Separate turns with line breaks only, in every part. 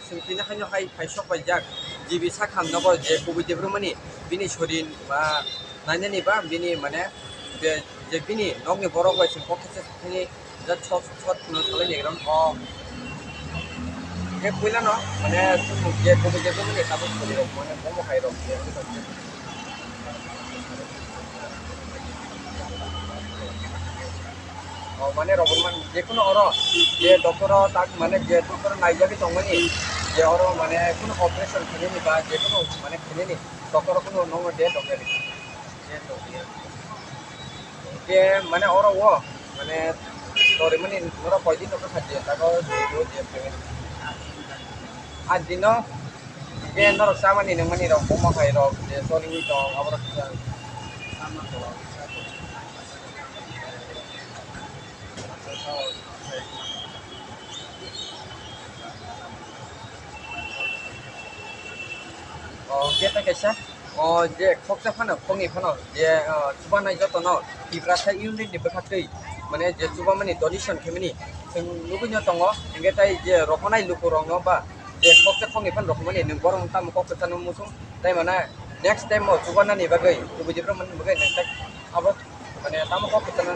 Singkina hanya hai sok pajak jibi sakam nopo je kubi jebru mani bini sorin ba nanya nih ba bini mana je bini nog ni borok wajib pokoknya ini jat shot no soalnya nih kan oh ke puila no mana je kubi jebru mani kamu kubi rok mana kamu hai rok je oh mana robot man je kuno oro je dokter tak mana je dokter naija ki tongmani je oro mana kuno operation kene ni ba je kuno mana kene ni dokter kuno nongo je dokter je to je mana oro wo mana tori mani nora poi din dokter saje tako je je pengen adino je nora sama ni nang mani ro komo kai ro je sori ni to abro sama to kita kisah je koksa phano kongi phano je chuba nai joto no tibrasa unit ni bekhakei mane je chuba mani donation khemini sing lubunya tongo engge tai je rokonai lukurong no ba je koksa kongi phan rokomani ning borong tam koksa no musung tai mana next time mo chuba nani bagai kubujibra man bagai next time abo mane tam koksa no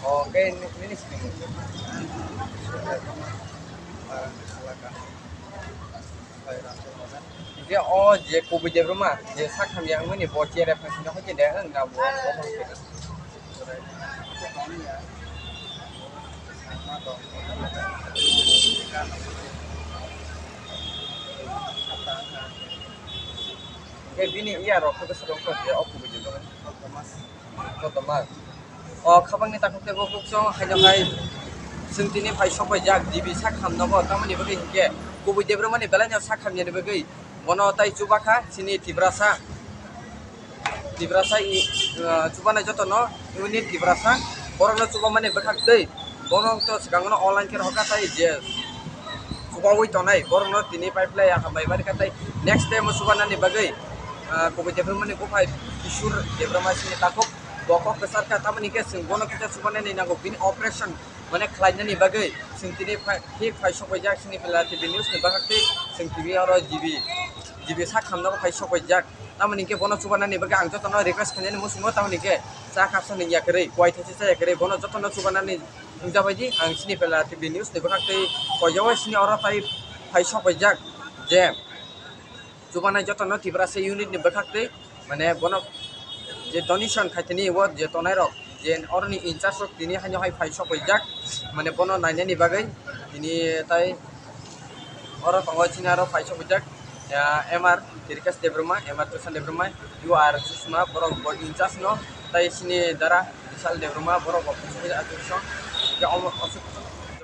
Oke, ini sini. Dia je kubu je rumah, je sakam yang ini bocor referensi nak je dah enggak buat apa. Bini iya rokok keserong kok ya aku begitu kan. Thomas. Kabang ni takut ke bukuk so hanya hai sentini pai sok jak dibi sakam nobo tamani bagai ke kubu je rumah ni belanya sakam ni bagai bono tai cubaka sini tibrasa cubana joto no unit tibrasa orang no cuba mane bekak dei bono to sekarang no online kira hoka tai je cuba woi tonai orang no tini pipeline yang kambai bari katai next time cubana ni bagai kubu je rumah ni kupai isur je rumah sini takut bokok besar ka tamani ke sing bono kita cubana ni nago bini operation mana klien ni bagai sing tini ki pai sok jak sini pela tv news ni bakak te sing tv oro jibi sakam no pai sok jak tamani ke bono cubana ni bagai ang joto no request khane ni musumo tamani ke sa kapsa ni yakre koi these sa yakre bono joto no cubana ni jabaji ang sini pela tv news ni bakak te kojawa sini oro pai sok jak je cubana joto no tibrasa unit ni bakak te mane bono je donation khaitini wo je tonai rok je orni incharge rok tini hanyo hai pai sok jak mane bono naine ni bagai tini tai oro tongo china ro pai sok jak ya mr tirkas debruma mr tusan debruma you are susma borok bo incharge no tai sini dara misal debruma borok bo sok atuso ya omo